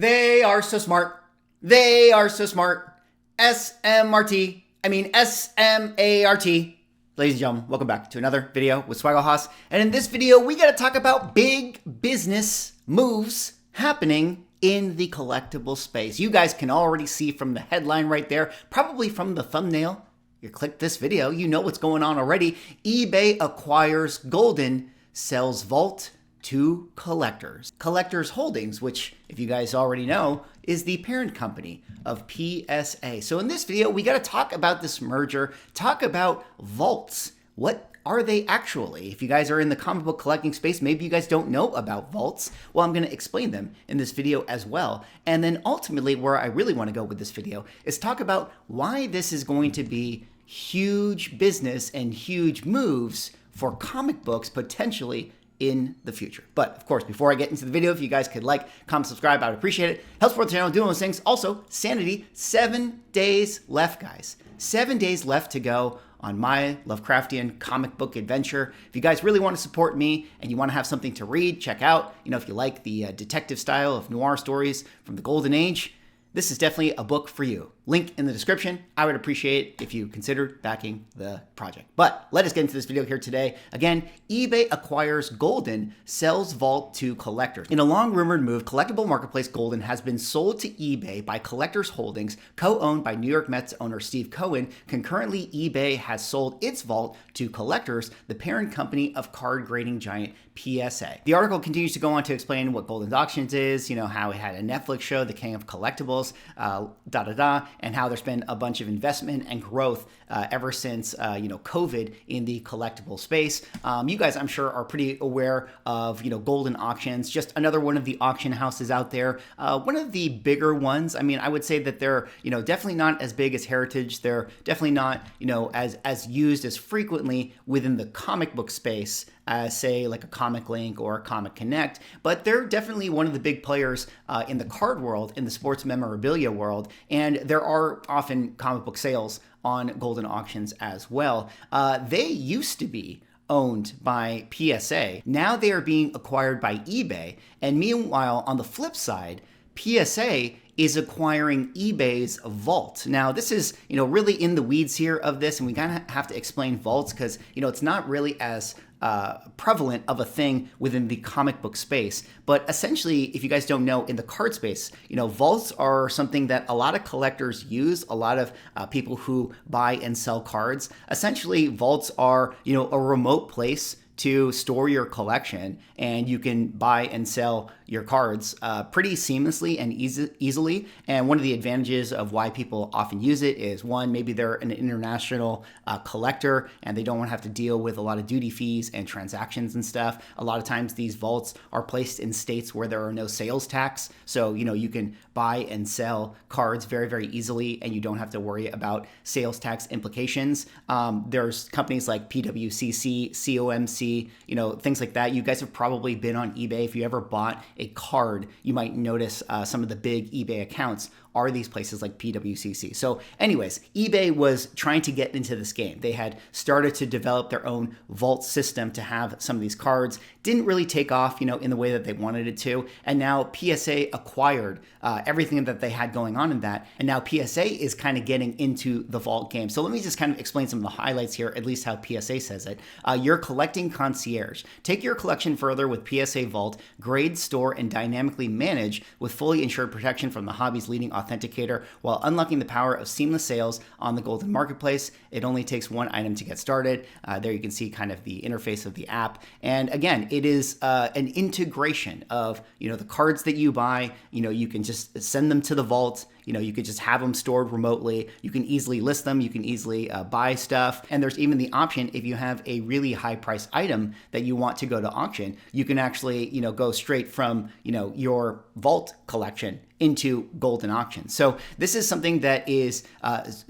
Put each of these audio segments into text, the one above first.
They are so smart. They are so smart. SMRT. I mean SMART. Ladies and gentlemen, welcome back to another video with Swaggle. And in this video, we got to talk about big business moves happening in the collectible space. You guys can already see from the headline right there, probably from the thumbnail. You clicked this video, you know what's going on already. eBay acquires Goldin, sells Vault to Collectors. Collectors Holdings, which, if you guys already know, is the parent company of PSA. So in this video, we got to talk about this merger, talk about vaults. What are they actually? If you guys are in the comic book collecting space, maybe you guys don't know about vaults. Well, I'm going to explain them in this video as well. And then ultimately, where I really want to go with this video is talk about why this is going to be huge business and huge moves for comic books potentially in the future. But of course, before I get into the video, if you guys could like, comment, subscribe, I would appreciate it. Helps support the channel, doing those things. Also, Sanity, 7 days left, guys. 7 days left to go on my Lovecraftian comic book adventure. If you guys really want to support me and you want to have something to read, check out, if you like the detective style of noir stories from the Golden Age, this is definitely a book for you. Link in the description. I would appreciate if you considered backing the project. But let us get into this video here today. Again, eBay acquires Goldin, sells Vault to Collectors. In a long-rumored move, collectible marketplace Goldin has been sold to eBay by Collectors Holdings, co-owned by New York Mets owner Steve Cohen. Concurrently, eBay has sold its Vault to Collectors, the parent company of card grading giant PSA. The article continues to go on to explain what Goldin Auction is, how it had a Netflix show, The King of Collectibles, and how there's been a bunch of investment and growth ever since, COVID in the collectible space. You guys, I'm sure, are pretty aware of, Goldin Auctions, just another one of the auction houses out there. One of the bigger ones. I mean, I would say that they're, definitely not as big as Heritage. They're definitely not, as used as frequently within the comic book space as, say, like a Comic Link or a Comic Connect, but they're definitely one of the big players in the card world, in the sports memorabilia world, and there are often comic book sales on Goldin Auctions as well. They used to be owned by PSA. Now they are being acquired by eBay, and meanwhile, on the flip side, PSA is acquiring eBay's Vault. Now, this is, really in the weeds here of this, and we kind of have to explain vaults because, it's not really as prevalent of a thing within the comic book space. But essentially, if you guys don't know, in the card space, vaults are something that a lot of collectors use, a lot of people who buy and sell cards. Essentially, vaults are, a remote place to store your collection, and you can buy and sell your cards pretty seamlessly and easily. And one of the advantages of why people often use it is, one, maybe they're an international collector and they don't want to have to deal with a lot of duty fees and transactions and stuff. A lot of times these vaults are placed in states where there are no sales tax. So, you can buy and sell cards very, very easily, and you don't have to worry about sales tax implications. There's companies like PWCC, COMC, things like that. You guys have probably been on eBay. If you ever bought a card, you might notice some of the big eBay accounts are these places like PWCC. So anyways, eBay was trying to get into this game. They had started to develop their own vault system to have some of these cards. Didn't really take off, in the way that they wanted it to. And now PSA acquired everything that they had going on in that. And now PSA is kind of getting into the vault game. So let me just kind of explain some of the highlights here, at least how PSA says it. You're collecting concierge. Take your collection further with PSA Vault, grade, store, and dynamically manage with fully insured protection from the hobby's leading authenticator while unlocking the power of seamless sales on the Goldin Marketplace. It only takes one item to get started. There you can see kind of the interface of the app. And again, it is an integration of, the cards that you buy. You can just send them to the vault. You could just have them stored remotely. You can easily list them. You can easily buy stuff. And there's even the option, if you have a really high priced item that you want to go to auction, you can actually, go straight from, your vault collection into Goldin Auction. So this is something that is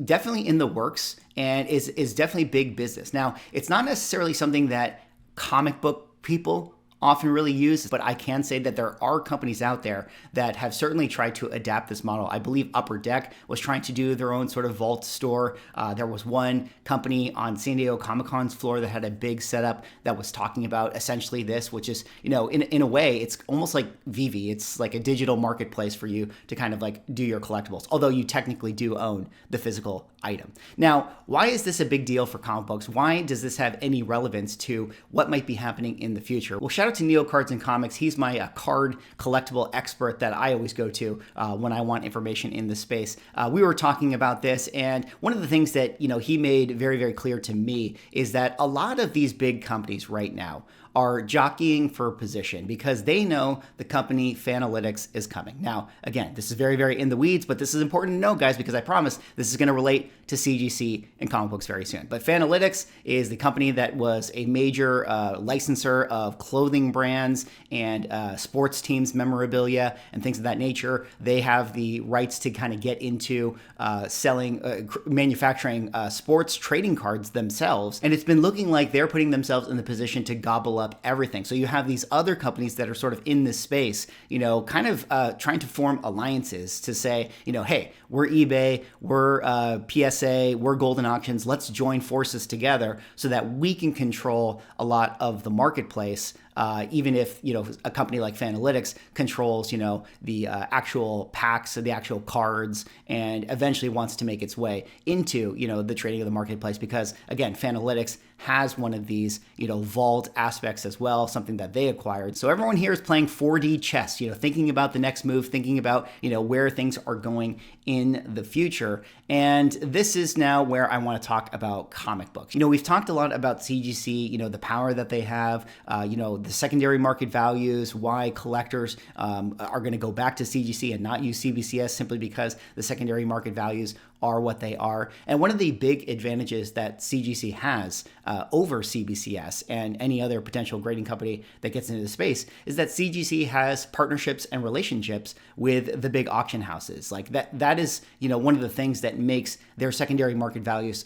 definitely in the works and is definitely big business. Now, it's not necessarily something that comic book people often really used, but I can say that there are companies out there that have certainly tried to adapt this model. I believe Upper Deck was trying to do their own sort of vault store. There was one company on San Diego Comic-Con's floor that had a big setup that was talking about essentially this, which is, in a way, it's almost like Vivi. It's like a digital marketplace for you to kind of like do your collectibles, although you technically do own the physical item. Now, why is this a big deal for comic books? Why does this have any relevance to what might be happening in the future? Well, shout out to Neo Cards and Comics. He's my card collectible expert that I always go to when I want information in the space. We were talking about this, and one of the things that he made very, very clear to me is that a lot of these big companies right now are jockeying for position because they know the company Fanatics is coming. Now, again, this is very, very in the weeds, but this is important to know, guys, because I promise this is going to relate to CGC and comic books very soon. But Fanatics is the company that was a major licensor of clothing brands and sports teams memorabilia and things of that nature. They have the rights to kind of get into manufacturing sports trading cards themselves. And it's been looking like they're putting themselves in the position to gobble up everything. So you have these other companies that are sort of in this space, kind of trying to form alliances to say, hey, we're eBay, we're PSA, we're Goldin Auctions. Let's join forces together so that we can control a lot of the marketplace. Even if, a company like Fanatics controls, the actual packs, the actual cards, and eventually wants to make its way into, the trading of the marketplace. Because again, Fanatics has one of these, vault aspects as well, something that they acquired. So everyone here is playing 4D chess, thinking about the next move, thinking about, where things are going in the future. And this is now where I want to talk about comic books. We've talked a lot about CGC, the power that they have, the secondary market values, why collectors are going to go back to CGC and not use CBCS simply because the secondary market values are what they are. And one of the big advantages that CGC has over CBCS and any other potential grading company that gets into the space is that CGC has partnerships and relationships with the big auction houses. Like that is, one of the things that makes their secondary market values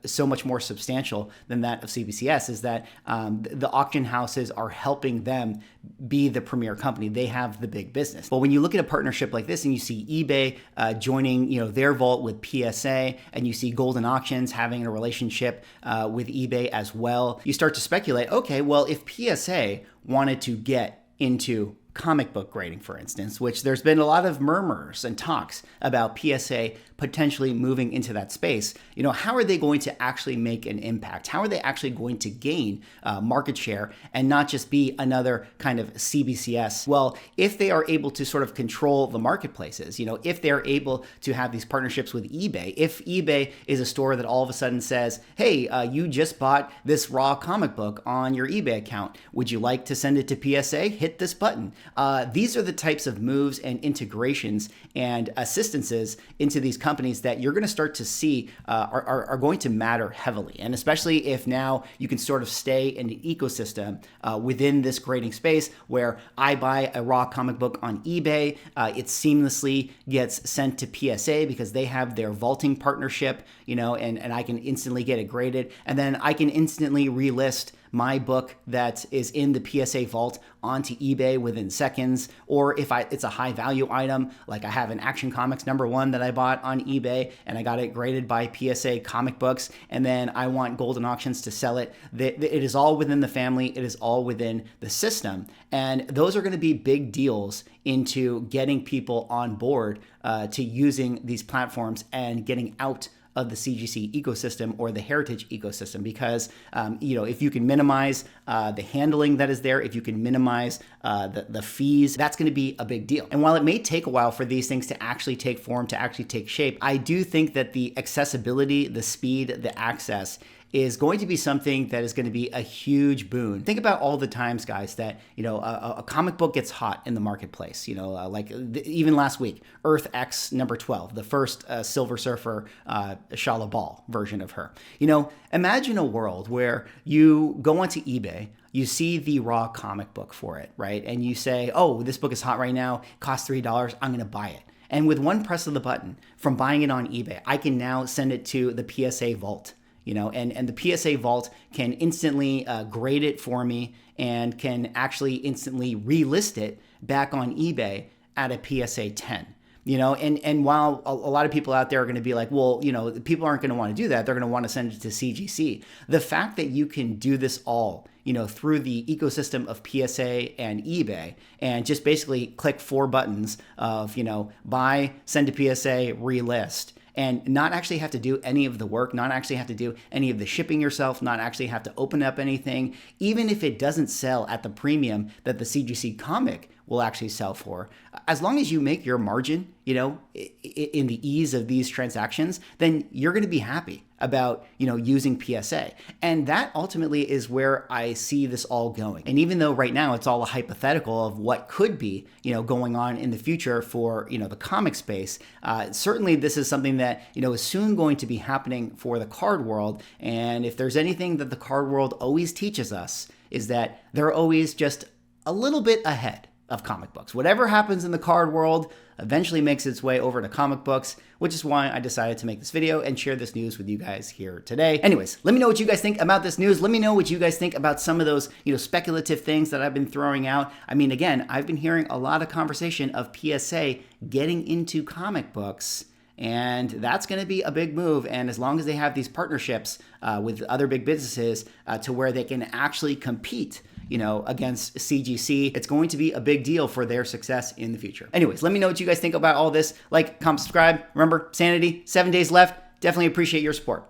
so much more substantial than that of CBCS is that the auction houses are helping them be the premier company. They have the big business. But when you look at a partnership like this and you see eBay joining, their vault with PSA, and you see Goldin Auctions having a relationship with eBay as well, you start to speculate, okay, well, if PSA wanted to get into comic book grading, for instance, which there's been a lot of murmurs and talks about PSA potentially moving into that space, how are they going to actually make an impact? How are they actually going to gain market share and not just be another kind of CBCS? Well, if they are able to sort of control the marketplaces, if they're able to have these partnerships with eBay, if eBay is a store that all of a sudden says, hey, you just bought this raw comic book on your eBay account. Would you like to send it to PSA? Hit this button. These are the types of moves and integrations and assistances into these companies that you're going to start to see are going to matter heavily. And especially if now you can sort of stay in the ecosystem within this grading space where I buy a raw comic book on eBay, it seamlessly gets sent to PSA because they have their vaulting partnership, and I can instantly get it graded. And then I can instantly relist my book that is in the PSA vault onto eBay within seconds. Or if it's a high value item, like I have an Action Comics #1 that I bought on eBay and I got it graded by PSA Comic Books, and then I want Goldin Auctions to sell it. It is all within the family. It is all within the system. And those are going to be big deals into getting people on board to using these platforms and getting out of the CGC ecosystem or the heritage ecosystem, because if you can minimize the handling that is there, if you can minimize the fees, that's going to be a big deal. And while it may take a while for these things to actually take form, to actually take shape, I do think that the accessibility, the speed, the access is going to be something that is going to be a huge boon. Think about all the times, guys, that a comic book gets hot in the marketplace. Even last week, Earth X #12, the first Silver Surfer Shala Ball version of her. Imagine a world where you go onto eBay, you see the raw comic book for it, right? And you say, oh, this book is hot right now, costs $3, I'm going to buy it. And with one press of the button from buying it on eBay, I can now send it to the PSA vault. and the PSA vault can instantly grade it for me and can actually instantly relist it back on eBay at a PSA 10. And while a lot of people out there are going to be like, well, people aren't going to want to do that. They're going to want to send it to CGC. The fact that you can do this all, through the ecosystem of PSA and eBay and just basically click 4 buttons of, buy, send to PSA, relist, and not actually have to do any of the work, not actually have to do any of the shipping yourself, not actually have to open up anything, even if it doesn't sell at the premium that the CGC comic will actually sell for. As long as you make your margin, in the ease of these transactions, then you're going to be happy about, using PSA. And that ultimately is where I see this all going. And even though right now it's all a hypothetical of what could be, going on in the future for, the comic space, certainly this is something that, is soon going to be happening for the card world. And if there's anything that the card world always teaches us, is that they're always just a little bit ahead of comic books. Whatever happens in the card world eventually makes its way over to comic books, which is why I decided to make this video and share this news with you guys here today. Anyways, let me know what you guys think about this news. Let me know what you guys think about some of those, speculative things that I've been throwing out. I mean, again, I've been hearing a lot of conversation of PSA getting into comic books, and that's going to be a big move. And as long as they have these partnerships with other big businesses to where they can actually compete, against CGC, it's going to be a big deal for their success in the future. Anyways, let me know what you guys think about all this. Like, comment, subscribe. Remember, sanity, 7 days left. Definitely appreciate your support.